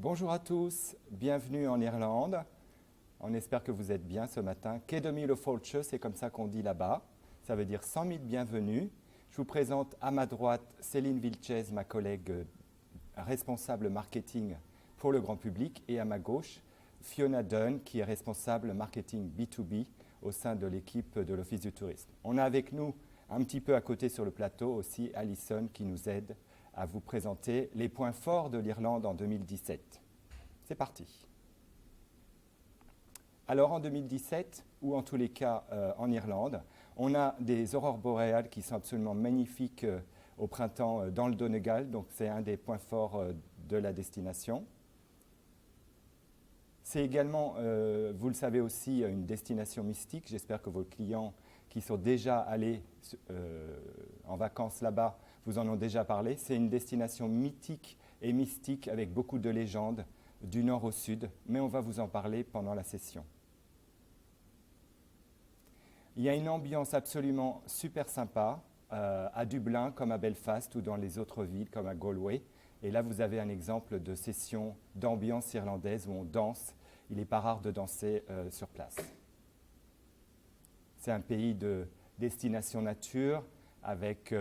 Bonjour à tous, bienvenue en Irlande. On espère que vous êtes bien ce matin. Kedomil Folche, c'est comme ça qu'on dit là-bas. Ça veut dire 100 000 bienvenus. Je vous présente à ma droite Céline Vilchez, ma collègue responsable marketing pour le grand public, et à ma gauche Fiona Dunn, qui est responsable marketing B2B au sein de l'équipe de l'Office du tourisme. On a avec nous un petit peu à côté sur le plateau aussi Alison qui nous aide à vous présenter les points forts de l'Irlande en 2017. C'est parti. Alors en 2017, ou en tous les cas en Irlande, on a des aurores boréales qui sont absolument magnifiques au printemps dans le Donegal, donc c'est un des points forts de la destination. C'est également, vous le savez aussi, une destination mystique. J'espère que vos clients qui sont déjà allés en vacances là-bas vous en ont déjà parlé. C'est une destination mythique et mystique avec beaucoup de légendes du nord au sud, mais on va vous en parler pendant la session. Il y a une ambiance absolument super sympa à Dublin comme à Belfast ou dans les autres villes comme à Galway. Et là, vous avez un exemple de session d'ambiance irlandaise où on danse. Il n'est pas rare de danser sur place. C'est un pays de destination nature avec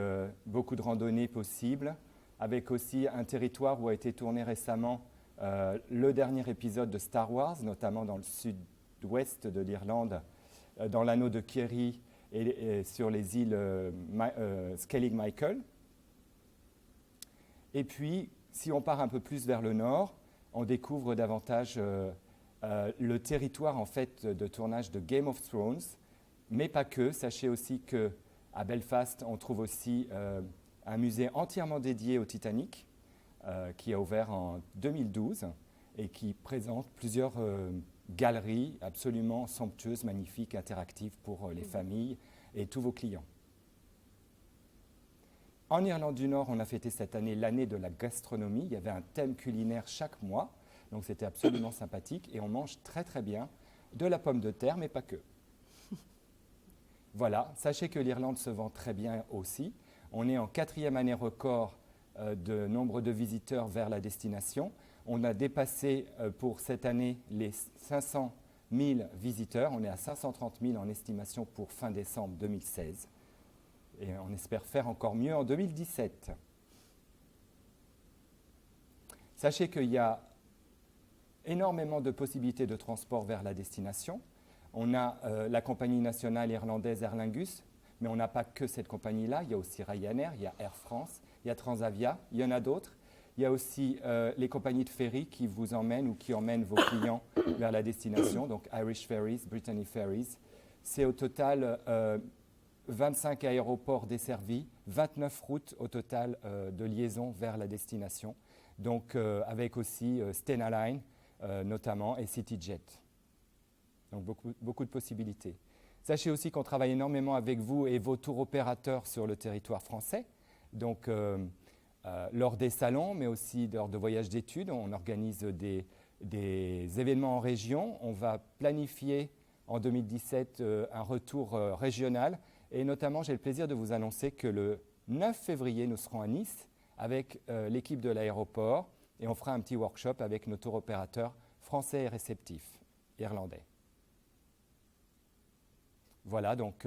beaucoup de randonnées possibles, avec aussi un territoire où a été tourné récemment le dernier épisode de Star Wars, notamment dans le sud-ouest de l'Irlande, dans l'anneau de Kerry et sur les îles Skellig Michael. Et puis, si on part un peu plus vers le nord, on découvre davantage le territoire en fait de tournage de Game of Thrones, mais pas que. Sachez aussi qu'à Belfast, on trouve aussi un musée entièrement dédié au Titanic, qui a ouvert en 2012 et qui présente plusieurs galeries absolument somptueuses, magnifiques, interactives pour les familles et tous vos clients. En Irlande du Nord, on a fêté cette année l'année de la gastronomie. Il y avait un thème culinaire chaque mois, donc c'était absolument sympathique et on mange très très bien de la pomme de terre, mais pas que. Voilà, sachez que l'Irlande se vend très bien aussi. On est en 4e année record de nombre de visiteurs vers la destination. On a dépassé pour cette année les 500 000 visiteurs. On est à 530 000 en estimation pour fin décembre 2016. Et on espère faire encore mieux en 2017. Sachez qu'il y a énormément de possibilités de transport vers la destination. On a la compagnie nationale irlandaise Aer Lingus, mais on n'a pas que cette compagnie-là. Il y a aussi Ryanair, il y a Air France, il y a Transavia, il y en a d'autres. Il y a aussi les compagnies de ferry qui vous emmènent ou qui emmènent vos clients vers la destination, donc Irish Ferries, Brittany Ferries. C'est au total 25 aéroports desservis, 29 routes au total de liaison vers la destination, donc avec aussi Stena Line notamment et CityJet. Donc beaucoup de possibilités. Sachez aussi qu'on travaille énormément avec vous et vos tours opérateurs sur le territoire français, donc lors des salons, mais aussi lors de voyages d'études. On organise des événements en région. On va planifier en 2017 un retour régional. Et notamment, j'ai le plaisir de vous annoncer que le 9 février, nous serons à Nice avec l'équipe de l'aéroport et on fera un petit workshop avec nos tours opérateurs français et réceptifs, irlandais. Voilà, donc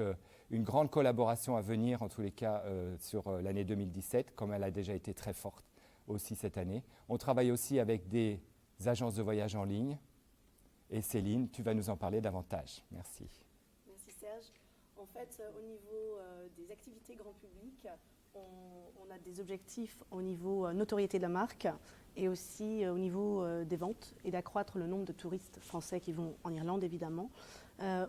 une grande collaboration à venir, en tous les cas, sur l'année 2017, comme elle a déjà été très forte aussi cette année. On travaille aussi avec des agences de voyage en ligne. Et Céline, tu vas nous en parler davantage. Merci. Merci Serge. En fait, au niveau des activités grand public, on a des objectifs au niveau notoriété de la marque et aussi au niveau des ventes et d'accroître le nombre de touristes français qui vont en Irlande, évidemment.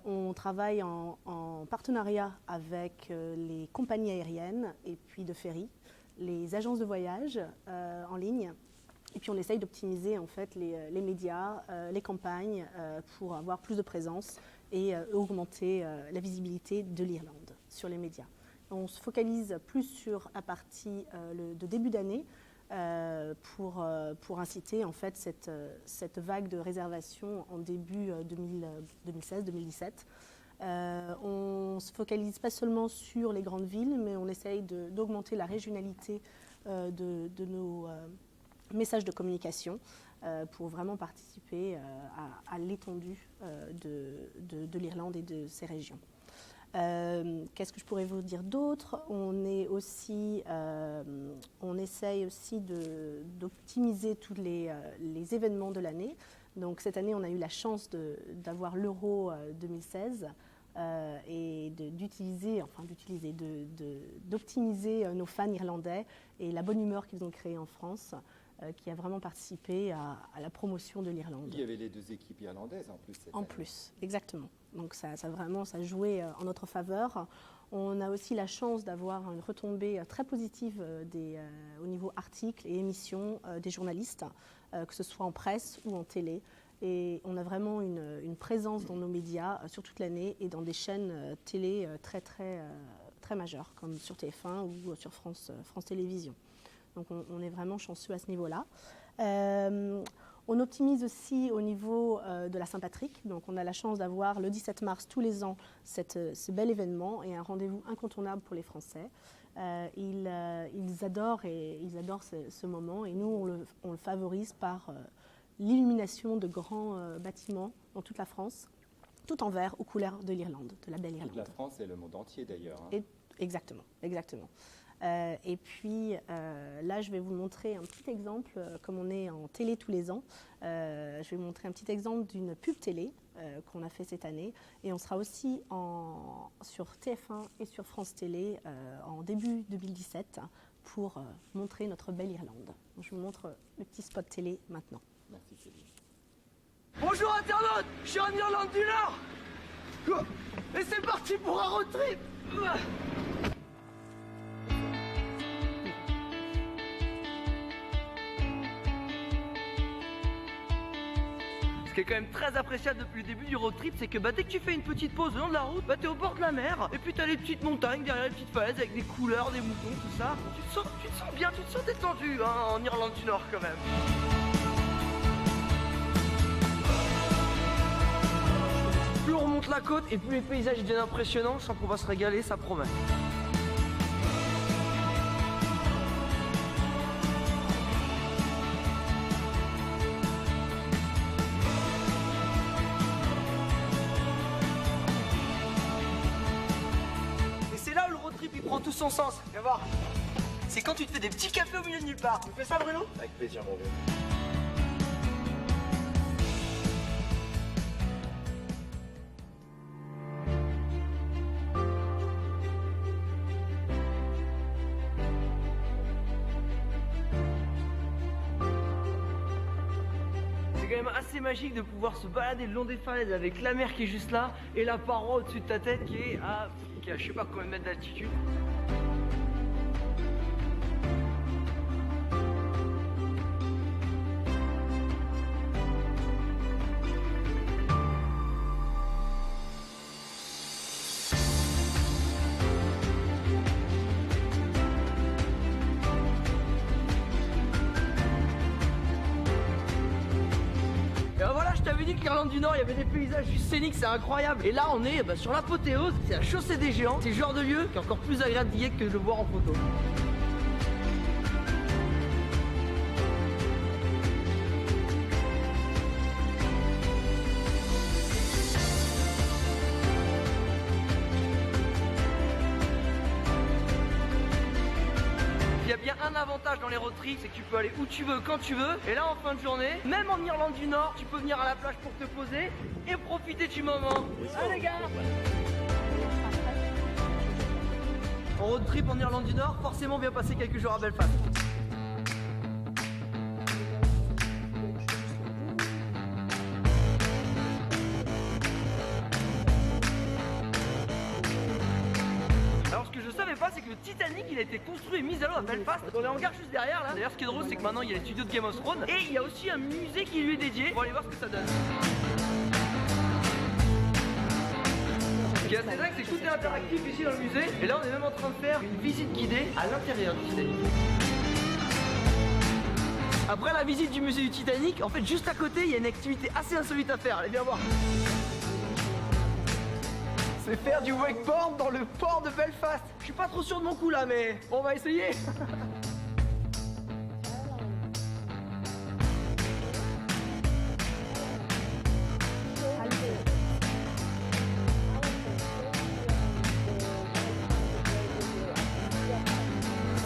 On travaille en partenariat avec les compagnies aériennes et puis de ferry, les agences de voyage en ligne. Et puis on essaye d'optimiser en fait les médias, les campagnes pour avoir plus de présence et augmenter la visibilité de l'Irlande sur les médias. On se focalise plus sur la partie de début d'année pour inciter en fait cette vague de réservation en début 2016-2017. On ne se focalise pas seulement sur les grandes villes, mais on essaye d'augmenter la régionalité de message de communication pour vraiment participer à l'étendue de l'Irlande et de ses régions. Qu'est-ce que je pourrais vous dire d'autre? On essaye aussi d'optimiser tous les événements de l'année. Donc cette année, on a eu la chance d'avoir l'Euro 2016 et d'optimiser nos fans irlandais et la bonne humeur qu'ils ont créée en France, qui a vraiment participé à la promotion de l'Irlande. Il y avait les 2 équipes irlandaises en plus. En plus, exactement. Donc ça jouait en notre faveur. On a aussi la chance d'avoir une retombée très positive au niveau articles et émissions des journalistes, que ce soit en presse ou en télé. Et on a vraiment une présence dans nos médias sur toute l'année et dans des chaînes télé très majeures, comme sur TF1 ou sur France Télévisions. Donc on est vraiment chanceux à ce niveau-là. On optimise aussi au niveau de la Saint-Patrick. Donc on a la chance d'avoir le 17 mars tous les ans ce bel événement et un rendez-vous incontournable pour les Français. Ils adorent ce moment et nous on le favorise par l'illumination de grands bâtiments dans toute la France, tout en vert aux couleurs de l'Irlande, de la belle Irlande. La France et le monde entier d'ailleurs. Hein. Exactement. Et puis là, je vais vous montrer un petit exemple, comme on est en télé tous les ans, je vais vous montrer un petit exemple d'une pub télé qu'on a fait cette année. Et on sera aussi sur TF1 et sur France Télé en début 2017 pour montrer notre belle Irlande. Donc, je vous montre le petit spot télé maintenant. Merci Céline. Bonjour internautes, je suis en Irlande du Nord. Et c'est parti pour un road trip. Ce qui est quand même très appréciable depuis le début du road trip, c'est que dès que tu fais une petite pause le long de la route, t'es au bord de la mer, et puis t'as les petites montagnes derrière les petites falaises avec des couleurs, des moutons, tout ça. Tu te sens bien, tu te sens détendu en Irlande du Nord quand même. Plus on remonte la côte et plus les paysages deviennent impressionnants, je sens qu'on va se régaler, ça promet. Il prend tout son sens, viens voir. C'est quand tu te fais des petits cafés au milieu de nulle part. Tu fais ça, Bruno? Avec plaisir, mon vieux. C'est quand même assez magique de pouvoir se balader le long des falaises avec la mer qui est juste là et la paroi au-dessus de ta tête qui est à je sais pas combien de mètres d'altitude. Je t'avais dit que l'Irlande du Nord, il y avait des paysages juste scéniques, c'est incroyable. Et là, on est sur l'apothéose, c'est la chaussée des géants. C'est le genre de lieu qui est encore plus agréable d'y être que de le voir en photo. Il y a bien un avantage dans les road trips, c'est que tu peux aller où tu veux, quand tu veux. Et là, en fin de journée, même en Irlande du Nord, tu peux venir à la plage pour te poser et profiter du moment. Allez les gars! En road trip en Irlande du Nord, forcément on vient passer quelques jours à Belfast. Alors ce que je savais pas, c'est que le Titanic il a été construit et mis à l'eau à Belfast dans les hangars juste derrière là. D'ailleurs ce qui est drôle c'est que maintenant il y a les studios de Game of Thrones et il y a aussi un musée qui lui est dédié. On va aller voir ce que ça donne. Ce qui est assez dingue c'est que tout est interactif ici dans le musée et là on est même en train de faire une visite guidée à l'intérieur du Titanic. Après la visite du musée du Titanic, en fait juste à côté il y a une activité assez insolite à faire, allez viens voir. C'est faire du wakeboard dans le port de Belfast. Je suis pas trop sûr de mon coup là, mais on va essayer.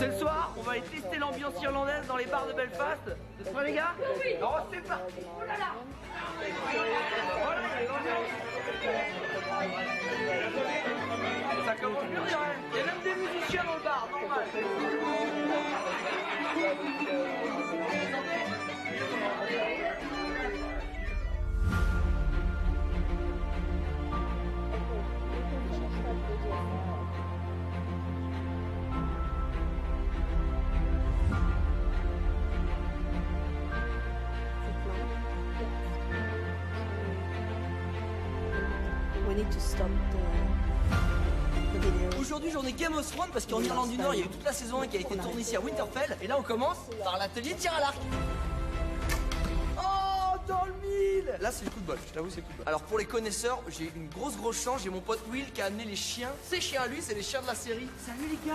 Ce soir, on va aller tester l'ambiance irlandaise dans les bars de Belfast. C'est pas les gars? Oui. Alors c'est parti. Oh là là. Voilà, il y a l'ambiance. Ça commence bien, on dirait. Il y a même des musiciens dans le bar, normal. We need to stop the video. Aujourd'hui, journée Game of Thrones parce qu'en Irlande du Nord, il y a eu toute la saison 1 qui a été tournée ici à Winterfell. Et là, on commence par l'atelier de tir à l'arc. Oh, dans le mille! Là, c'est le coup de bol, je t'avoue, c'est le coup de bol. Alors, pour les connaisseurs, j'ai une grosse chance. J'ai mon pote Will qui a amené les chiens. Ces chiens à lui, c'est les chiens de la série. Salut les gars!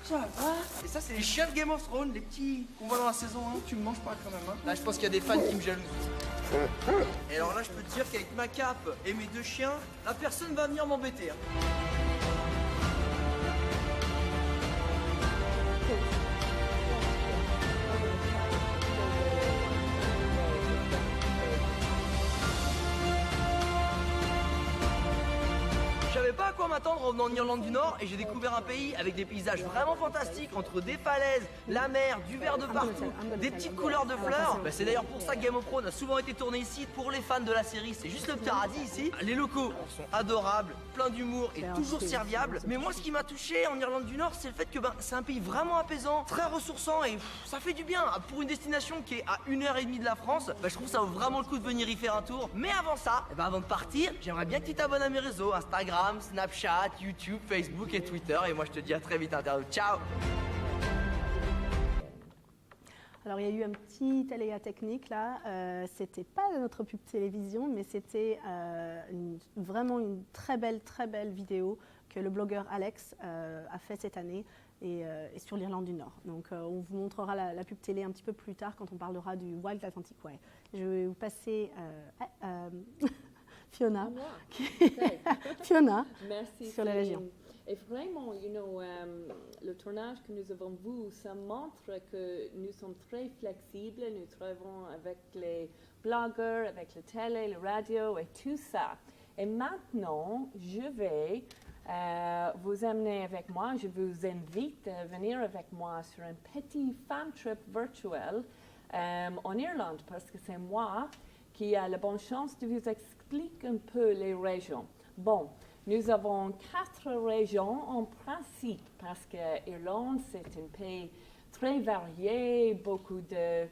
Ça va? Et ça, c'est les chiens de Game of Thrones, les petits qu'on voit dans la saison 1. Tu me manges pas quand même, hein? Là, je pense qu'il y a des fans qui me jalousent. Et alors là, je peux te dire qu'avec ma cape et mes 2 chiens, la personne va venir m'embêter. Hein. Je savais pas à quoi m'attendre en venant en Irlande du Nord et j'ai découvert un pays avec des paysages vraiment fantastiques entre des falaises, la mer, du vert de partout, des petites couleurs de fleurs. Bah, c'est d'ailleurs pour ça que Game of Thrones a souvent été tourné ici. Pour les fans de la série, c'est juste le paradis ici. Les locaux sont adorables, pleins d'humour et toujours serviables. Mais moi, ce qui m'a touché en Irlande du Nord, c'est le fait que c'est un pays vraiment apaisant, très ressourçant et ça fait du bien. Pour une destination qui est à 1h30 de la France, je trouve que ça vaut vraiment le coup de venir y faire un tour. Mais avant ça, avant de partir, j'aimerais bien que tu t'abonnes à mes réseaux, Instagram, Snapchat, YouTube, Facebook et Twitter. Et moi, je te dis à très vite, internaute. Ciao! Alors, il y a eu un petit aléa technique là. C'était pas notre pub télévision, mais c'était vraiment une très belle vidéo que le blogueur Alex a fait cette année et sur l'Irlande du Nord. Donc, on vous montrera la pub télé un petit peu plus tard quand on parlera du Wild Atlantic Way. Je vais vous passer Fiona, Fiona Merci sur la région. Et vraiment, le tournage que nous avons vu, ça montre que nous sommes très flexibles. Nous travaillons avec les blogueurs, avec la télé, la radio et tout ça. Et maintenant, je vais vous amener avec moi. Je vous invite à venir avec moi sur un petit fan trip virtuel en Irlande parce que c'est moi qui a la bonne chance de vous expliquer un peu les régions. Bon, nous avons 4 régions en principe parce que l'Irlande, c'est un pays très varié, beaucoup de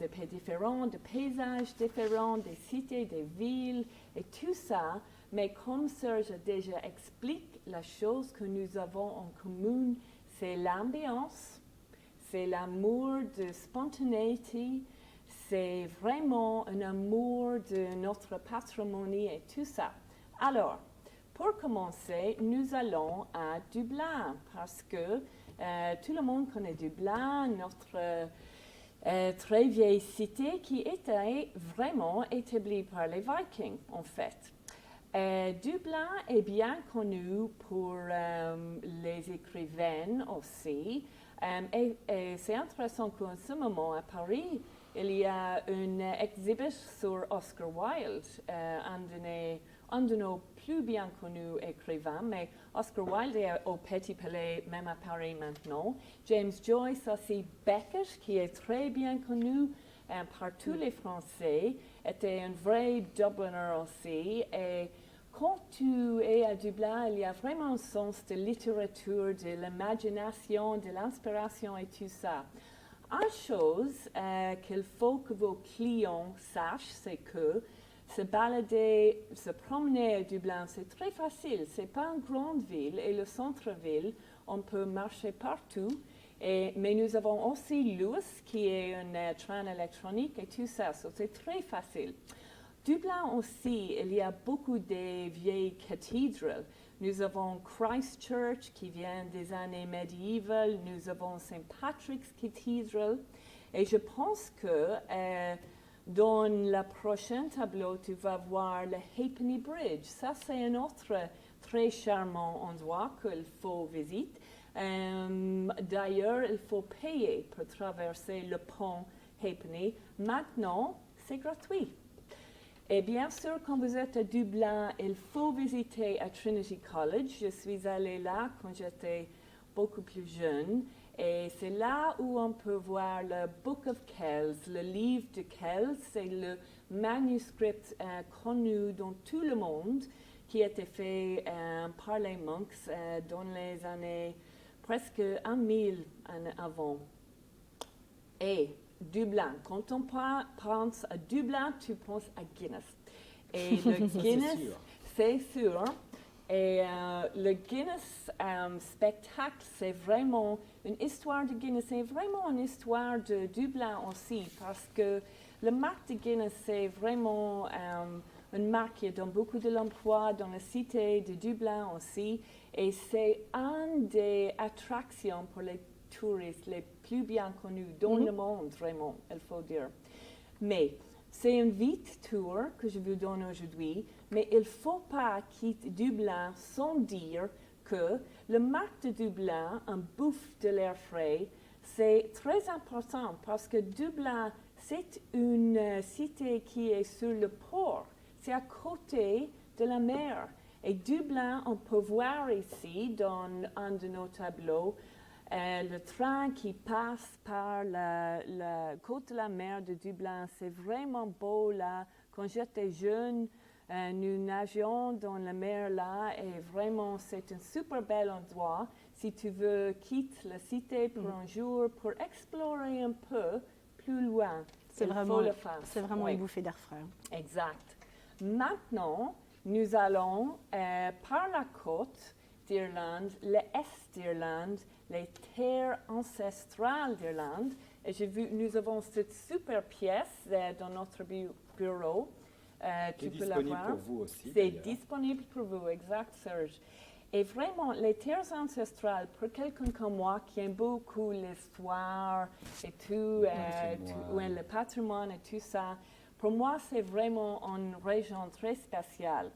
pays différents, de paysages différents, des cités, des villes et tout ça. Mais comme Serge a déjà expliqué, la chose que nous avons en commun, c'est l'ambiance, c'est l'amour de spontanéité, c'est vraiment un amour de notre patrimoine et tout ça. Alors, pour commencer, nous allons à Dublin parce que tout le monde connaît Dublin, notre très vieille cité qui était vraiment établie par les Vikings en fait. Dublin est bien connu pour les écrivains aussi. Et c'est intéressant qu'en ce moment à Paris, il y a une exhibition sur Oscar Wilde, un de nos plus bien connus écrivains, mais Oscar Wilde est au Petit Palais, même à Paris maintenant. James Joyce aussi, Beckett, qui est très bien connu par tous les Français, était un vrai Dubliner aussi. Et quand tu es à Dublin, il y a vraiment un sens de littérature, de l'imagination, de l'inspiration et tout ça. Une chose qu'il faut que vos clients sachent, c'est que se balader, se promener à Dublin, c'est très facile. Ce n'est pas une grande ville et le centre-ville, on peut marcher partout. Mais nous avons aussi Luas, qui est un train électronique et tout ça, so c'est très facile. Dublin aussi, il y a beaucoup de vieilles cathédrales. Nous avons Christ Church qui vient des années médiévales. Nous avons St. Patrick's Cathedral. Et je pense que dans le prochain tableau, tu vas voir le Halfpenny Bridge. Ça, c'est un autre très charmant endroit qu'il faut visiter. D'ailleurs, il faut payer pour traverser le pont Halfpenny. Maintenant, c'est gratuit. Et bien sûr, quand vous êtes à Dublin, il faut visiter à Trinity College. Je suis allée là quand j'étais beaucoup plus jeune. Et c'est là où on peut voir le Book of Kells, le livre de Kells. C'est le manuscrit connu dans tout le monde qui a été fait par les monks dans les années presque 1000 années avant. Et Dublin, quand on pense à Dublin, tu penses à Guinness. Et le Guinness, c'est sûr. Et le Guinness spectacle, c'est vraiment une histoire de Guinness, c'est vraiment une histoire de Dublin aussi, parce que le marque de Guinness, c'est vraiment une marque qui donne beaucoup de l'emploi dans la cité de Dublin aussi, et c'est une des attractions pour les touristes les plus bien connus dans le monde, vraiment, il faut dire. Mais c'est un vite tour que je vous donne aujourd'hui, mais il ne faut pas quitter Dublin sans dire que le marque de Dublin, un bouffe de l'air frais, c'est très important parce que Dublin, c'est une cité qui est sur le port. C'est à côté de la mer. Et Dublin, on peut voir ici, dans un de nos tableaux, le train qui passe par la côte de la mer de Dublin. C'est vraiment beau là. Quand j'étais jeune, nous nagions dans la mer là et vraiment c'est un super bel endroit. Si tu veux quitter la cité pour un jour, pour explorer un peu plus loin, C'est il vraiment, faut le faire. c'est vraiment Oui. une bouffée d'air frais. Exact. Maintenant, nous allons par la côte d'Irlande, l'Est d'Irlande, les terres ancestrales d'Irlande. Et nous avons cette super pièce dans notre bureau. Tu peux la disponible voir. pour vous aussi. C'est d'ailleurs. disponible pour vous, exact, Serge. Et vraiment, les terres ancestrales, pour quelqu'un comme moi qui aime beaucoup l'histoire et tout, patrimoine. le patrimoine et tout ça, pour moi, c'est vraiment une région très spéciale.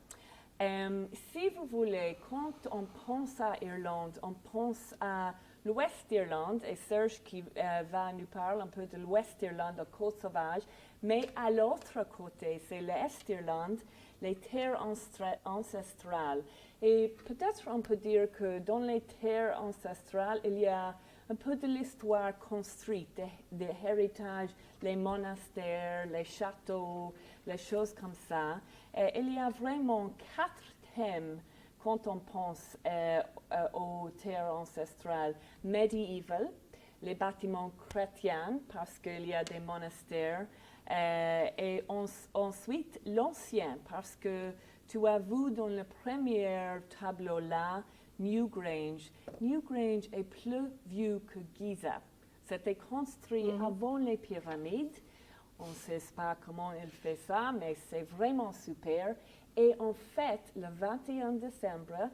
Si vous voulez, quand on pense à Irlande, on pense à l'ouest d'Irlande, et Serge qui va nous parler un peu de l'ouest d'Irlande, la côte sauvage, mais à l'autre côté, c'est l'est d'Irlande, les terres ancestrales. Et peut-être on peut dire que dans les terres ancestrales, il y a un peu de l'histoire construite, des héritages, les monastères, les châteaux, les choses comme ça. Et il y a vraiment 4 thèmes quand on pense aux terres ancestrales. Médiéval, les bâtiments chrétiens, parce qu'il y a des monastères. Et ensuite, l'ancien, parce que tu as vu dans le premier tableau là, Newgrange. Newgrange est plus vieux que Giza. C'était construit avant les pyramides. On ne sait pas comment il fait ça, mais c'est vraiment super. Et en fait, le 21 décembre,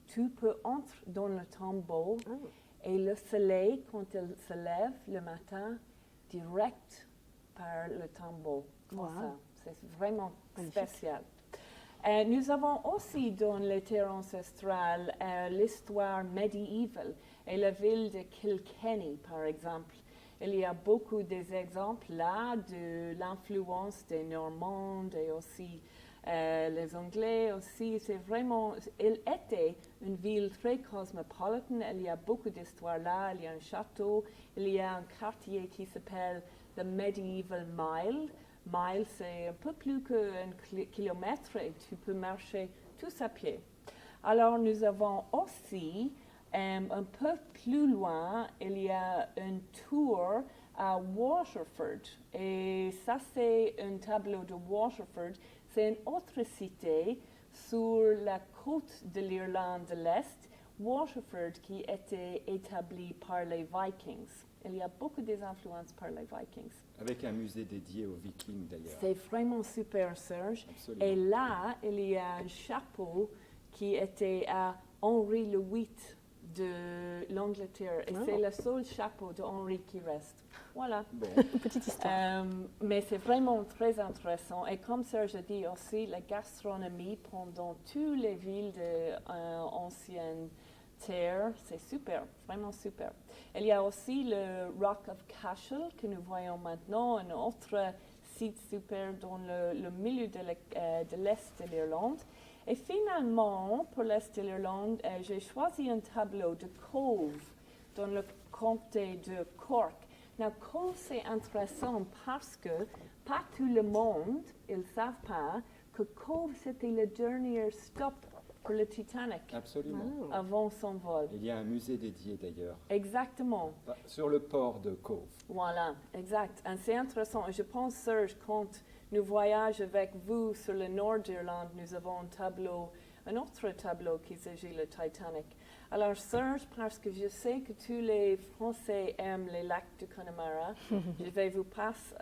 tu peux entrer dans le tombeau et le soleil, quand il se lève le matin, direct par le tombeau. Wow. C'est vraiment Magnifique. spécial. Nous avons aussi dans les terres ancestrales l'histoire médiévale et la ville de Kilkenny, par exemple. Il y a beaucoup d'exemples là de l'influence des Normands et aussi les Anglais aussi. C'est vraiment, il était une ville très cosmopolite. Il y a beaucoup d'histoires là. Il y a un château. Il y a un quartier qui s'appelle the Medieval Mile. Mile, c'est un peu plus qu'un kilomètre et tu peux marcher tous à pied. Alors, nous avons aussi, un peu plus loin, il y a un tour à Waterford. Et ça, c'est un tableau de Waterford. C'est une autre cité sur la côte de l'Irlande de l'Est, Waterford, qui était établie par les Vikings. Il y a beaucoup d'influences par les Vikings. Avec un musée dédié aux Vikings d'ailleurs. C'est vraiment super, Serge. Absolument. Et là, il y a un chapeau qui était à Henri VIII de l'Angleterre. Et c'est le seul chapeau de Henri qui reste. Voilà. Bon, Petite histoire. Mais c'est vraiment très intéressant. Et comme Serge a dit aussi, la gastronomie pendant toutes les villes anciennes terre. C'est super, vraiment super. Il y a aussi le Rock of Cashel que nous voyons maintenant, un autre site super dans le milieu de l'Est de l'Irlande. Et finalement, pour l'Est de l'Irlande, j'ai choisi un tableau de Cove dans le comté de Cork. Now, Cove, c'est intéressant parce que pas tout le monde, ils ne savent pas que Cove, c'était le dernier stop pour le Titanic Absolument. avant son vol. Il y a un musée dédié d'ailleurs, Exactement. sur le port de Cove. Voilà, exact. Et c'est intéressant. Je pense, Serge, quand nous voyageons avec vous sur le nord d'Irlande, nous avons un autre tableau qui s'agit le Titanic. Alors, Serge, parce que je sais que tous les Français aiment les lacs du Connemara, je vais vous passer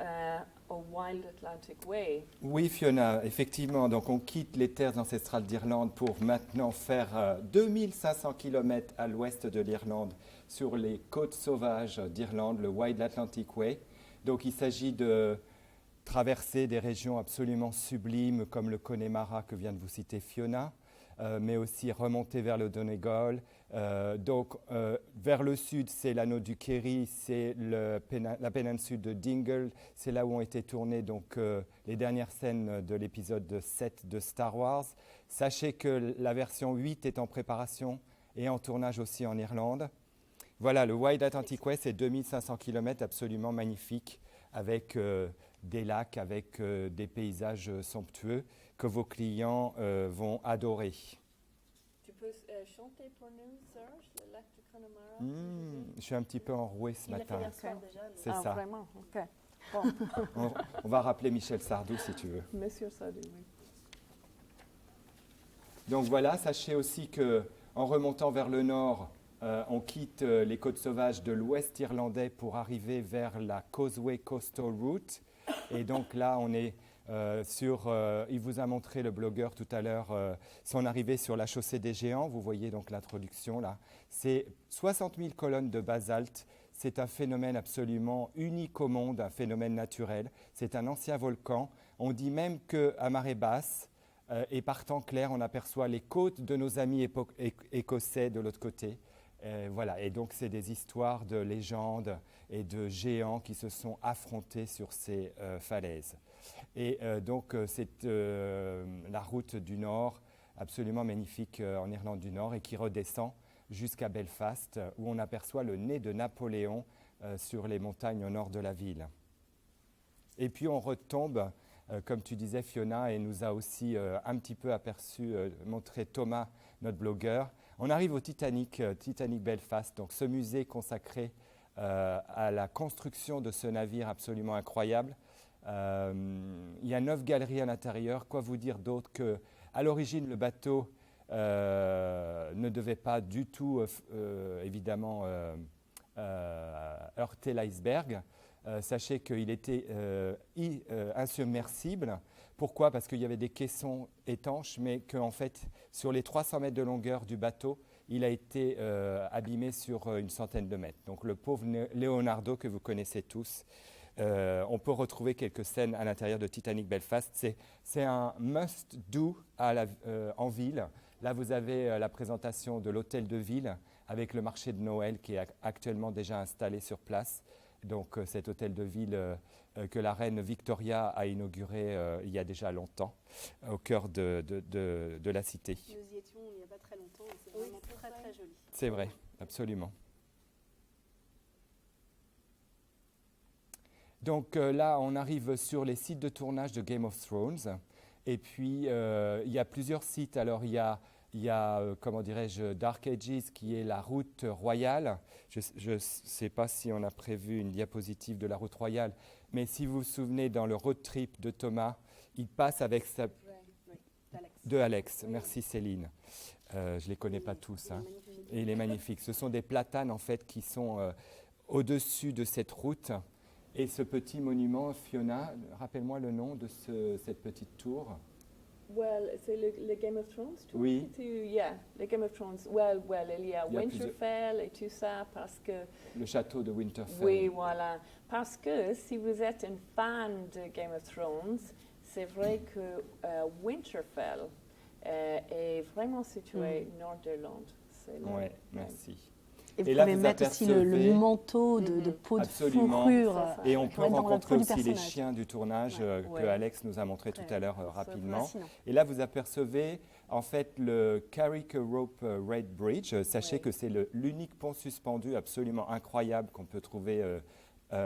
au Wild Atlantic Way. Oui, Fiona, effectivement. Donc, on quitte les terres ancestrales d'Irlande pour maintenant faire 2500 km à l'ouest de l'Irlande sur les côtes sauvages d'Irlande, le Wild Atlantic Way. Donc, il s'agit de traverser des régions absolument sublimes comme le Connemara que vient de vous citer Fiona, mais aussi remonter vers le Donegal. Vers le sud, c'est l'anneau du Kerry, c'est la péninsule de Dingle, c'est là où ont été tournées les dernières scènes de l'épisode 7 de Star Wars. Sachez que la version 8 est en préparation et en tournage aussi en Irlande. Voilà, le Wild Atlantic Way, c'est 2500 km absolument magnifique, avec des lacs, avec des paysages somptueux que vos clients vont adorer. Tu peux chanter pour nous, Serge, le lac du Connemara? Je suis un petit peu enroué ce Il l'a matin. fait hier soir déjà. mais- C'est ça. Vraiment? OK. Bon, On va rappeler Michel Sardou si tu veux. Monsieur Sardou, oui. Donc voilà, sachez aussi qu'en remontant vers le nord, on quitte les côtes sauvages de l'ouest irlandais pour arriver vers la Causeway Coastal Route. Et donc là, on est il vous a montré, le blogueur tout à l'heure, son arrivée sur la chaussée des Géants. Vous voyez donc l'introduction là. C'est 60 000 colonnes de basalte. C'est un phénomène absolument unique au monde, un phénomène naturel. C'est un ancien volcan. On dit même qu'à marée basse et par temps clair, on aperçoit les côtes de nos amis écossais de l'autre côté. Voilà. Et donc, c'est des histoires de légendes et de géants qui se sont affrontés sur ces falaises. Et donc, c'est la route du Nord, absolument magnifique en Irlande du Nord, et qui redescend jusqu'à Belfast, où on aperçoit le nez de Napoléon sur les montagnes au nord de la ville. Et puis, on retombe, comme tu disais, Fiona, et nous a aussi un petit peu montré Thomas, notre blogueur. On arrive au Titanic Belfast, donc ce musée consacré à la construction de ce navire absolument incroyable. Il y a 9 galeries à l'intérieur. Quoi vous dire d'autre qu'à l'origine, le bateau ne devait pas du tout, évidemment, heurter l'iceberg. Sachez qu'il était insubmersible. Pourquoi ? Parce qu'il y avait des caissons étanches, mais qu'en fait, sur les 300 mètres de longueur du bateau, il a été abîmé sur une centaine de mètres. Donc le pauvre Leonardo que vous connaissez tous. On peut retrouver quelques scènes à l'intérieur de Titanic Belfast. C'est un must-do en ville. Là, vous avez la présentation de l'hôtel de ville avec le marché de Noël qui est actuellement déjà installé sur place. Donc cet hôtel de ville que la reine Victoria a inauguré il y a déjà longtemps, au cœur de la cité. Nous y étions il n'y a pas très longtemps et c'est vraiment très très joli. C'est vrai, absolument. Donc là, on arrive sur les sites de tournage de Game of Thrones. Et puis, il y a plusieurs sites. Alors, il y a comment dirais-je, Dark Ages, qui est la route royale. Je ne sais pas si on a prévu une diapositive de la route royale, mais si vous vous souvenez, dans le road trip de Thomas, il passe avec de Alex. Merci Céline. Je ne les connais pas tous. Hein. Et il est magnifique. Ce sont des platanes, en fait, qui sont au-dessus de cette route. Et ce petit monument, Fiona, rappelle-moi le nom de cette petite tour. Well, c'est le Game of Thrones, tout Oui. Le Game of Thrones. Well, il y a Il y a Winterfell et tout ça parce que... Le château de Winterfell. Oui, voilà. Parce que si vous êtes un fan de Game of Thrones, c'est vrai que Winterfell est vraiment situé nord d'Irlande. c'est Oui, merci. Et vous Et là, pouvez vous mettre aussi le apercevez- manteau de peau de Absolument. fourrure. Ça, Et on pour peut être dans la rencontrer peau du aussi les personnage. chiens du tournage que Ouais. Alex nous a montré tout à l'heure rapidement. Fascinant. Et là, vous apercevez en fait le Carrick Rope Raid Bridge. Sachez Ouais. que c'est l'unique pont suspendu absolument incroyable qu'on peut trouver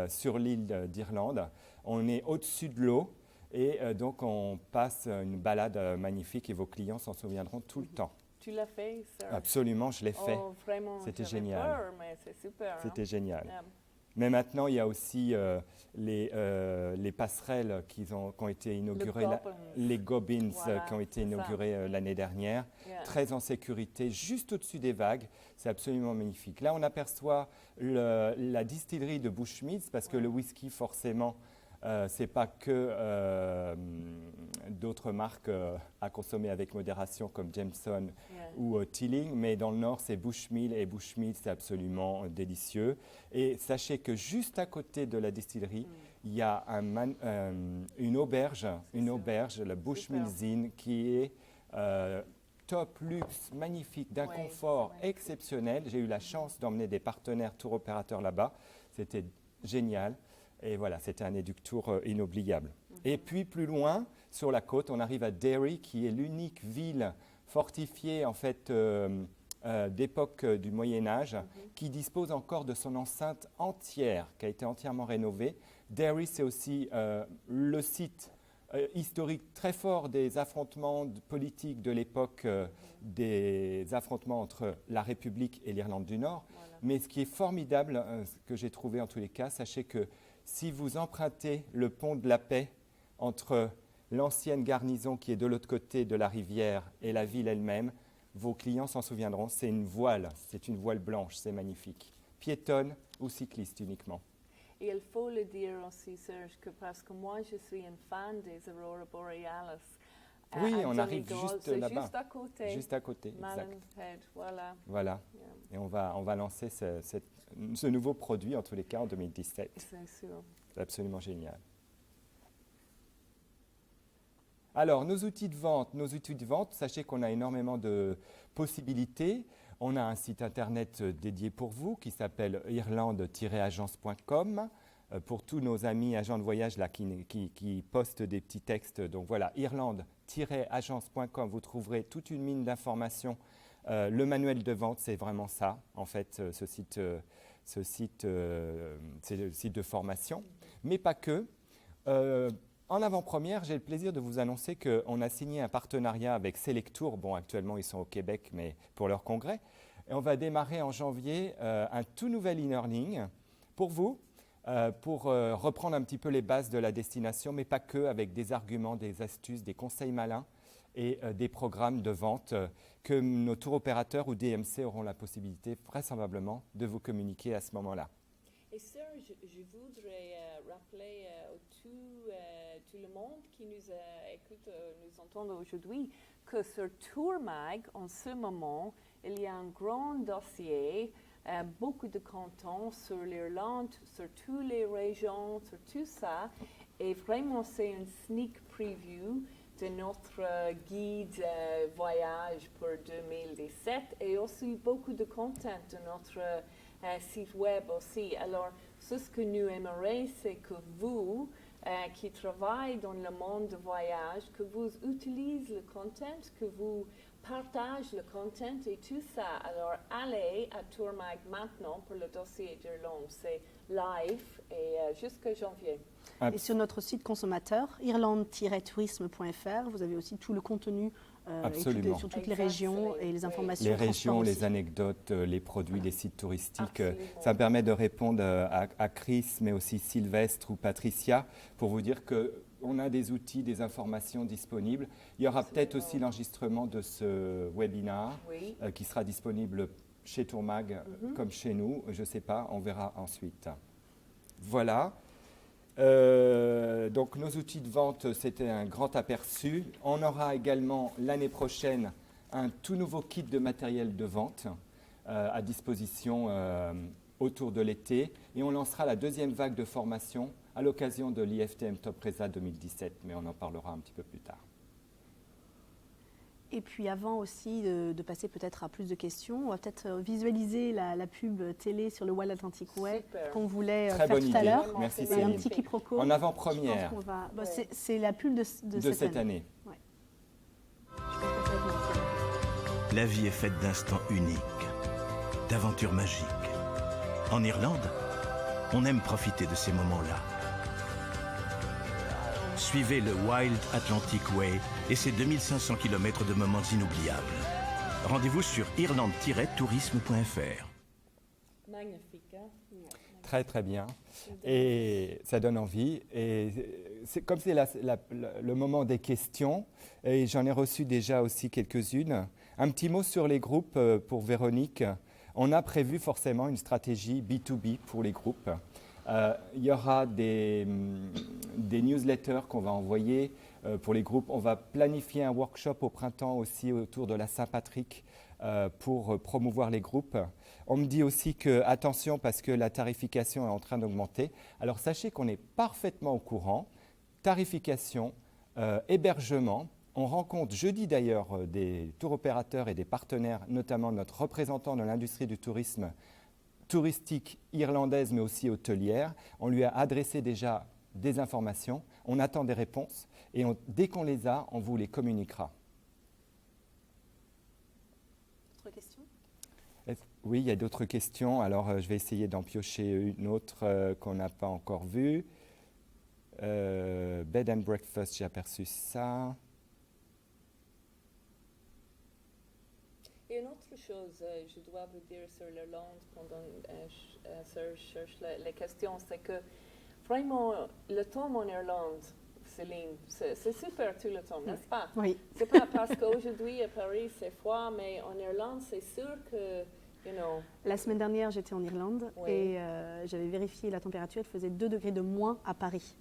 sur l'île d'Irlande. On est au-dessus de l'eau et donc on passe une balade magnifique et vos clients s'en souviendront tout le temps. Tu l'as fait, Serge? Absolument, je l'ai fait. Oh, vraiment, C'était j'avais génial. peur, mais c'est super. hein. C'était génial. Yeah. Mais maintenant, il y a aussi les passerelles qui ont été inaugurées, Goblins. les Gobbins Voilà, qui ont été c'est ça. inaugurées l'année dernière, Yeah. très en sécurité, juste au-dessus des vagues. C'est absolument magnifique. Là, on aperçoit la distillerie de Bushmills parce que le whisky, forcément, c'est pas que d'autres marques à consommer avec modération comme Jameson Yeah. ou Tilling, mais dans le nord, c'est Bushmill et Bushmill, c'est absolument délicieux. Et sachez que juste à côté de la distillerie, il y a une auberge, la Bushmills Inn, qui est top luxe, magnifique, d'un Ouais, confort ouais. exceptionnel. J'ai eu la chance d'emmener des partenaires tour opérateurs là-bas. C'était génial. Et voilà, c'était un éductour inoubliable. Et puis plus loin, sur la côte, on arrive à Derry, qui est l'unique ville fortifiée en fait d'époque du Moyen Âge, qui dispose encore de son enceinte entière, qui a été entièrement rénovée. Derry, c'est aussi le site historique très fort des affrontements politiques de l'époque, des affrontements entre la République et l'Irlande du Nord. Voilà. Mais ce qui est formidable, ce que j'ai trouvé en tous les cas, sachez que si vous empruntez le pont de la Paix entre l'ancienne garnison qui est de l'autre côté de la rivière et la ville elle-même, vos clients s'en souviendront, c'est une voile blanche, c'est magnifique. Piétonne ou cycliste uniquement. Et il faut le dire aussi, Serge, que parce que moi, je suis une fan des Aurora Borealis. Oui, à on arrive Donegal, juste c'est là-bas. Juste à côté. Juste à côté, exact. Malin Head, voilà. Voilà. Yeah, Et on va lancer ce nouveau produit, en tous les cas, en 2017. c'est sûr. C'est absolument génial. Alors, nos outils de vente, sachez qu'on a énormément de possibilités. On a un site internet dédié pour vous qui s'appelle irlande-agence.com pour tous nos amis agents de voyage là, qui postent des petits textes. Donc voilà, irlande-agence.com, vous trouverez toute une mine d'informations. Le manuel de vente, c'est vraiment ça, en fait, ce site, c'est le site de formation. Mais pas que. En avant-première, j'ai le plaisir de vous annoncer qu'on a signé un partenariat avec Selectour. Bon, actuellement, ils sont au Québec, mais pour leur congrès. Et on va démarrer en janvier un tout nouvel e-learning pour vous, pour reprendre un petit peu les bases de la destination, mais pas que, avec des arguments, des astuces, des conseils malins et des programmes de vente que nos tours opérateurs ou DMC auront la possibilité vraisemblablement de vous communiquer à ce moment-là. Et Serge, je voudrais rappeler tout le monde qui nous écoute, nous entend aujourd'hui, que sur Tourmag, en ce moment, il y a un grand dossier, beaucoup de cantons sur l'Irlande, sur toutes les régions, sur tout ça. Et vraiment, c'est un sneak preview de notre guide voyage pour 2017 et aussi beaucoup de content de notre site web aussi. Alors, ce que nous aimerions, c'est que vous, qui travaillez dans le monde de voyage, que vous utilisez le content, que vous partagez le content et tout ça. Alors, allez à Tourmag maintenant pour le dossier d'Irlande. C'est live et jusqu'à janvier. Et sur notre site consommateur, irlande-tourisme.fr, vous avez aussi tout le contenu Absolument. sur toutes les Exact, régions c'est- et les oui. informations. Les régions, transport les aussi. anecdotes, les produits, les sites touristiques. Absolument. Ça me permet de répondre à Chris, mais aussi Sylvestre ou Patricia, pour vous dire qu'on a des outils, des informations disponibles. Il y aura peut-être Absolument. aussi l'enregistrement de ce webinaire Oui. qui sera disponible chez Tourmag comme chez nous. Je ne sais pas, on verra ensuite. Voilà. Donc nos outils de vente, c'était un grand aperçu. On aura également l'année prochaine un tout nouveau kit de matériel de vente à disposition autour de l'été. Et on lancera la deuxième vague de formation à l'occasion de l'IFTM Top Resa 2017, mais on en parlera un petit peu plus tard. Et puis avant aussi de passer peut-être à plus de questions, on va peut-être visualiser la pub télé sur le Wild Atlantic Way Super. qu'on voulait Très faire bonne tout à idée. l'heure. Merci C'est un Céline. petit quiproquo. En Je pense avant-première qu'on va... bah, Ouais. c'est la pub de de cette année. Ouais. Je suis complètement d'accord. La vie est faite d'instants uniques, d'aventures magiques. En Irlande, on aime profiter de ces moments-là. Suivez le Wild Atlantic Way et ses 2500 km de moments inoubliables. Rendez-vous sur irlande-tourisme.fr. Magnifique, hein? Très très bien. Et ça donne envie. Et comme c'est le moment des questions, et j'en ai reçu déjà aussi quelques-unes, un petit mot sur les groupes pour Véronique. On a prévu forcément une stratégie B2B pour les groupes. Il y aura des newsletters qu'on va envoyer pour les groupes. On va planifier un workshop au printemps aussi autour de la Saint-Patrick pour promouvoir les groupes. On me dit aussi que, attention, parce que la tarification est en train d'augmenter. Alors sachez qu'on est parfaitement au courant. Tarification, hébergement. On rencontre jeudi d'ailleurs des tour opérateurs et des partenaires, notamment notre représentant de l'industrie du tourisme touristique irlandaise, mais aussi hôtelière. On lui a adressé déjà des informations. On attend des réponses et dès qu'on les a, on vous les communiquera. Autre question? Oui, il y a d'autres questions. Alors, je vais essayer d'en piocher une autre qu'on n'a pas encore vue. Bed and breakfast, j'ai aperçu ça. Et une autre chose, je dois vous dire sur l'Irlande pendant je cherche les questions, c'est que vraiment le temps en Irlande, Céline, c'est super tout le temps, n'est-ce pas? Oui. C'est pas parce qu'aujourd'hui à Paris c'est froid, mais en Irlande c'est sûr que, you know. La semaine dernière, j'étais en Irlande Oui. et j'avais vérifié la température. Il faisait 2 degrés de moins à Paris.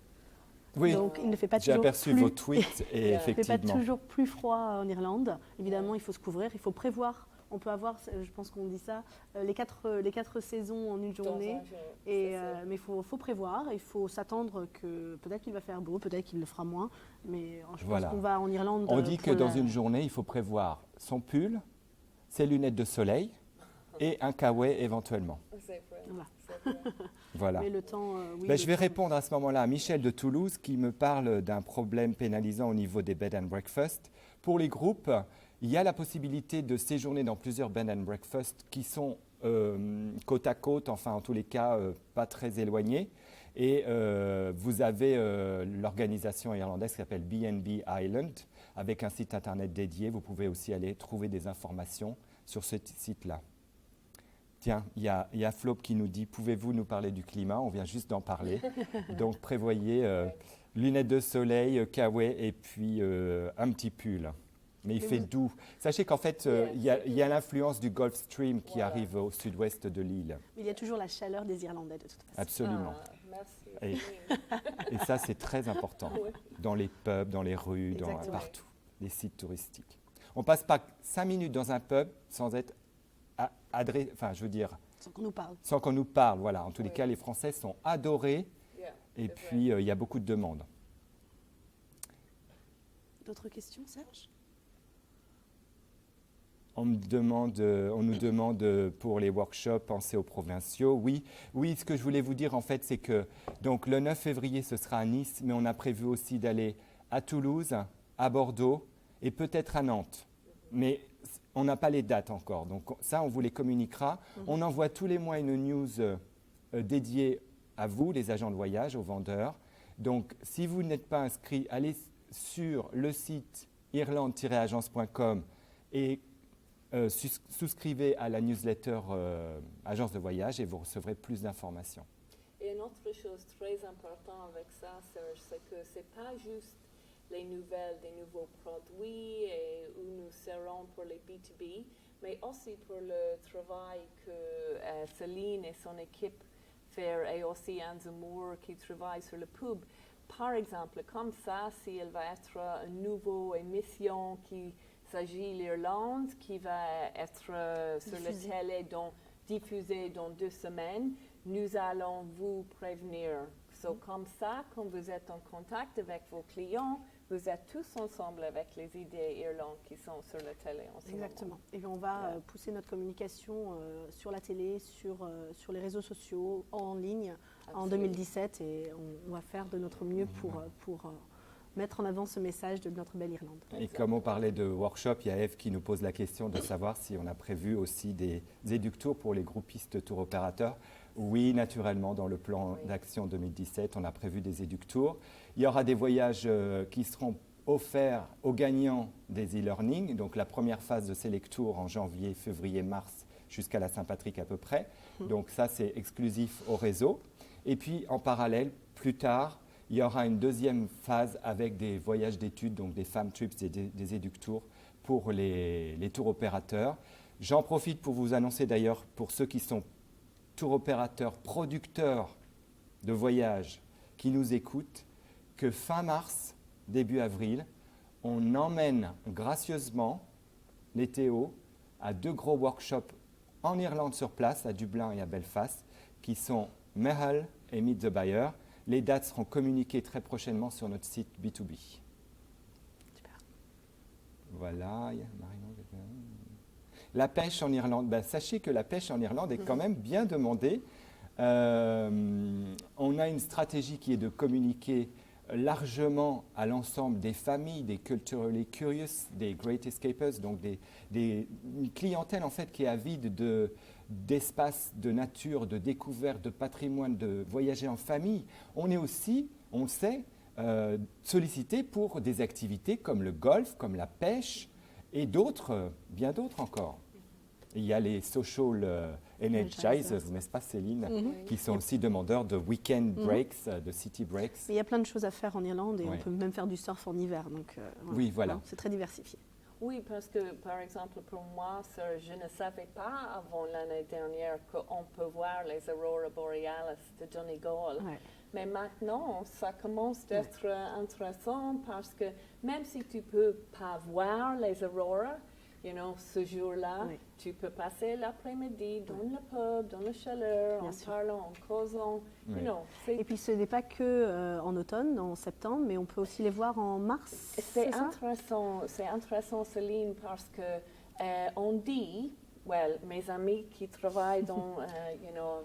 Oui, Donc, il ne fait pas j'ai toujours aperçu plus... vos tweets et Il Il ne fait pas effectivement. toujours plus froid en Irlande. Évidemment, il faut se couvrir, il faut prévoir. On peut avoir, je pense qu'on dit ça, les quatre saisons en une journée. Dans un jour, Et, c'est sûr. mais il faut prévoir, il faut s'attendre que peut-être qu'il va faire beau, peut-être qu'il le fera moins. Mais je Voilà. pense qu'on va en Irlande. On dit que pour dans une journée, il faut prévoir son pull, ses lunettes de soleil et un kawaii éventuellement. C'est vrai. Voilà. C'est vrai. Voilà. Mais le temps, oui. Ben, le je vais temps- répondre à ce moment-là à Michel de Toulouse qui me parle d'un problème pénalisant au niveau des bed and breakfast. Pour les groupes, il y a la possibilité de séjourner dans plusieurs bed and breakfast qui sont côte à côte, enfin en tous les cas pas très éloignés. Et vous avez l'organisation irlandaise qui s'appelle B&B Island avec un site internet dédié. Vous pouvez aussi aller trouver des informations sur ce site-là. Tiens, il y a Flop qui nous dit « Pouvez-vous nous parler du climat ?» On vient juste d'en parler. Donc, prévoyez lunettes de soleil, kawaii et puis un petit pull. Mais il fait doux. Sachez qu'en fait, il y a l'influence du Gulf Stream qui Voilà. arrive au sud-ouest de l'île. Il y a toujours la chaleur des Irlandais de toute façon. Absolument. Ah, merci. Et- Céline. Et ça, c'est très important. Oui. Dans les pubs, dans les rues, Exactement. partout. Les sites touristiques. On passe pas 5 minutes dans un pub sans être Sans qu'on nous parle. sans qu'on nous parle. Voilà. En tous les Oui. cas, les Français sont adorés Yeah, et c'est puis il y a beaucoup de demandes. D'autres questions, Serge? On nous demande pour les workshops, penser aux provinciaux. Oui, ce que je voulais vous dire en fait, c'est que donc, le 9 février, ce sera à Nice, mais on a prévu aussi d'aller à Toulouse, à Bordeaux et peut-être à Nantes. Mais on n'a pas les dates encore. Donc ça, on vous les communiquera. On envoie tous les mois une news dédiée à vous, les agents de voyage, aux vendeurs. Donc si vous n'êtes pas inscrit, allez sur le site irlande-agence.com et souscrivez à la newsletter Agence de voyage et vous recevrez plus d'informations. Et une autre chose très importante avec ça, Serge, c'est que ce n'est pas juste les nouvelles des nouveaux produits et où nous serons pour les B2B, mais aussi pour le travail que Céline et son équipe font et aussi Anne Zemmour qui travaille sur le pub. Par exemple, comme ça, s'il va être une nouvelle émission qui s'agit de l'Irlande, qui va être sur la Diffusée. télé, diffusée dans 2 semaines, nous allons vous prévenir. So, comme ça, quand vous êtes en contact avec vos clients, vous êtes tous ensemble avec les idées Irlande qui sont sur la télé en ce moment. Exactement. Et on va pousser notre communication sur la télé, sur les réseaux sociaux, en ligne, en 2017. Et on va faire de notre mieux pour mettre en avant ce message de notre belle Irlande. Et comme on parlait de workshop, il y a Eve qui nous pose la question de savoir si on a prévu aussi des éductours pour les groupistes tour opérateurs. Oui, naturellement, dans le plan d'action 2017, on a prévu des éductours. Il y aura des voyages qui seront offerts aux gagnants des e-learning. Donc la première phase de Selectour en janvier, février, mars, jusqu'à la Saint-Patrick à peu près. Donc ça, c'est exclusif au réseau. Et puis, en parallèle, plus tard, il y aura une deuxième phase avec des voyages d'études, donc des Fam Trips et des éductours pour les tours opérateurs. J'en profite pour vous annoncer d'ailleurs, pour ceux qui sont tour opérateurs, producteurs de voyages qui nous écoutent, que fin mars, début avril, on emmène gracieusement les Théo à 2 gros workshops en Irlande sur place, à Dublin et à Belfast, qui sont Mehal et Meet the Buyer. Les dates seront communiquées très prochainement sur notre site B2B. Super. Voilà. La pêche en Irlande. Sachez que la pêche en Irlande est quand même bien demandée. On a une stratégie qui est de communiquer largement à l'ensemble des familles, des culturally curious, des great escapers, donc une clientèle en fait qui est avide d'espace, de nature, de découverte, de patrimoine, de voyager en famille. On est aussi, on le sait, sollicité pour des activités comme le golf, comme la pêche et d'autres, bien d'autres encore. Il y a les social energizers, n'est-ce pas Céline, qui sont aussi demandeurs de weekend breaks, de city breaks. Il y a plein de choses à faire en Irlande et on peut même faire du surf en hiver. Donc, oui, voilà. C'est très diversifié. Oui, parce que, par exemple, pour moi, je ne savais pas avant l'année dernière qu'on peut voir les auroras borealis de Donegal. Ouais. Mais maintenant, ça commence d'être intéressant parce que même si tu ne peux pas voir les auroras, ce jour-là, tu peux passer l'après-midi dans le pub, dans la chaleur, en parlant, en causant. Et puis ce n'est pas que en automne, en septembre, mais on peut aussi les voir en mars. C'est intéressant, Céline, parce que on dit, mes amis qui travaillent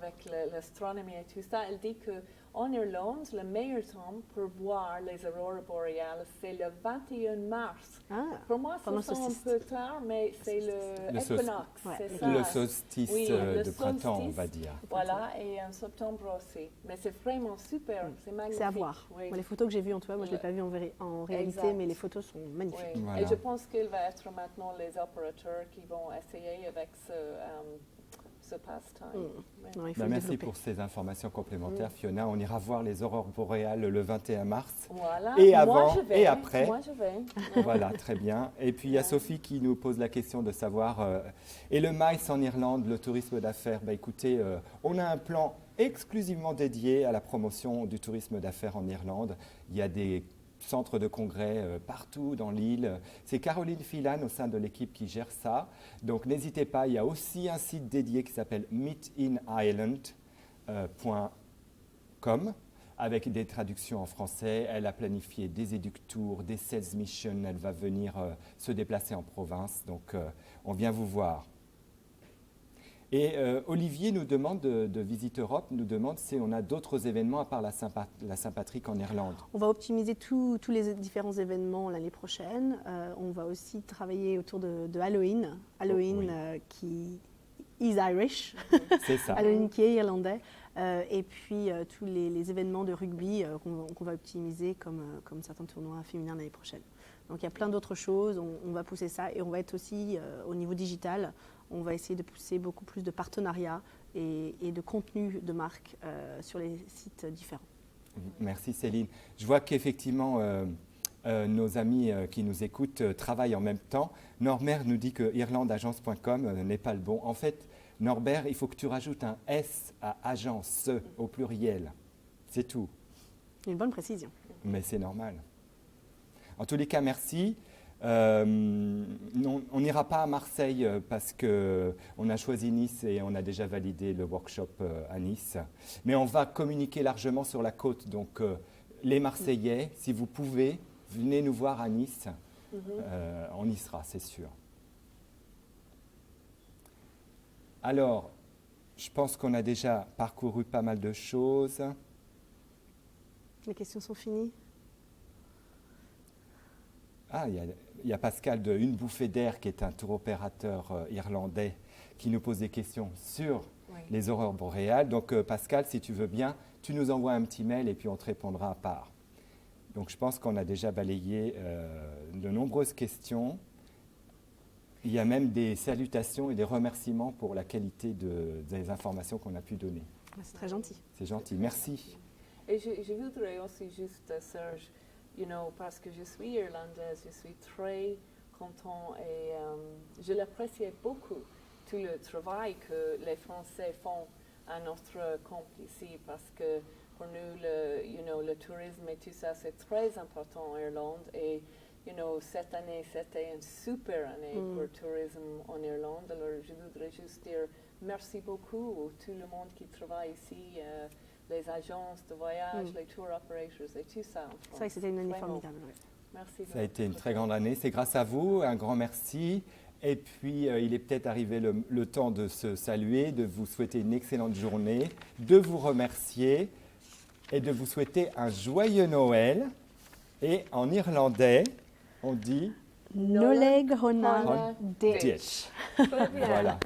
avec l'astronomie et tout ça, ils disent qu'en Irlande, le meilleur temps pour voir les auroras boréales, c'est le 21 mars. Pour moi, c'est un peu tard, mais c'est l'équinoxe. Le solstice de printemps, on va dire. Voilà, et en septembre aussi. Mais c'est vraiment super, c'est magnifique. C'est à voir. Oui. Moi, les photos que j'ai vues, en tout cas, moi je ne l'ai pas vu en réalité, mais les photos sont magnifiques. Oui. Voilà. Et je pense qu'il va être maintenant les opérateurs qui vont essayer avec ce pastime. Non, il faut le merci développer. pour ces informations complémentaires, Fiona. On ira voir les aurores boréales le 21 mars. Voilà. Et avant Moi, je vais. et après. Moi, je vais. Voilà, très bien. Et puis il y a Sophie qui nous pose la question de savoir, et le MICE en Irlande, le tourisme d'affaires, écoutez, on a un plan exclusivement dédié à la promotion du tourisme d'affaires en Irlande. Il y a des centres de congrès partout dans l'île. C'est Caroline Filan au sein de l'équipe qui gère ça. Donc n'hésitez pas, il y a aussi un site dédié qui s'appelle meetinisland.com avec des traductions en français. Elle a planifié des éductours, des sales missions. Elle va venir se déplacer en province. Donc on vient vous voir. Et Olivier nous demande de Visite Europe, nous demande si on a d'autres événements à part la Saint-Patrick en Irlande. On va optimiser tous les différents événements l'année prochaine. On va aussi travailler autour de Halloween. Qui is Irish. C'est ça. Halloween qui est irlandais. Et puis tous les événements de rugby qu'on va optimiser comme certains tournois féminins l'année prochaine. Donc il y a plein d'autres choses, on va pousser ça et on va être aussi au niveau digital, on va essayer de pousser beaucoup plus de partenariats et de contenu de marque sur les sites différents. Merci Céline. Je vois qu'effectivement nos amis qui nous écoutent travaillent en même temps. Norbert nous dit que irlandeagence.com n'est pas le bon. En fait, Norbert, il faut que tu rajoutes un S à agence au pluriel. C'est tout. Une bonne précision. Mais c'est normal. En tous les cas, merci. On n'ira pas à Marseille parce qu'on a choisi Nice et on a déjà validé le workshop à Nice. Mais on va communiquer largement sur la côte. Donc, les Marseillais, si vous pouvez, venez nous voir à Nice. On y sera, c'est sûr. Alors, je pense qu'on a déjà parcouru pas mal de choses. Les questions sont finies. Ah, il y a Pascal de Une Bouffée d'Air, qui est un tour opérateur irlandais, qui nous pose des questions sur les aurores boréales. Donc, Pascal, si tu veux bien, tu nous envoies un petit mail et puis on te répondra à part. Donc, je pense qu'on a déjà balayé de nombreuses questions. Il y a même des salutations et des remerciements pour la qualité des informations qu'on a pu donner. C'est très gentil. C'est gentil, merci. Et je voudrais aussi juste, Serge, parce que je suis irlandaise, je suis très content et je l'apprécie beaucoup, tout le travail que les Français font à notre camp ici, parce que pour nous, le tourisme et tout ça, c'est très important en Irlande. Et cette année, c'était une super année pour le tourisme en Irlande. Alors, je voudrais juste dire merci beaucoup à tout le monde qui travaille ici, les agences de voyage, les tour operators et tout ça. C'est vrai que c'était une année Vraiment. formidable. Ouais. Merci. Ça a été une très grande année. C'est grâce à vous. Un grand merci. Et puis, il est peut-être arrivé le temps de se saluer, de vous souhaiter une excellente journée, de vous remercier et de vous souhaiter un joyeux Noël. Et en irlandais, on dit Noleg Honna Hon Ditch. Très bien. voilà.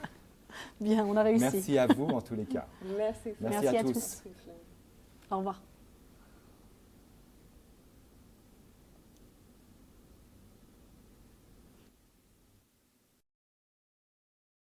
Bien, on a réussi. Merci à vous en tous les cas. Merci. Merci à tous. Au revoir.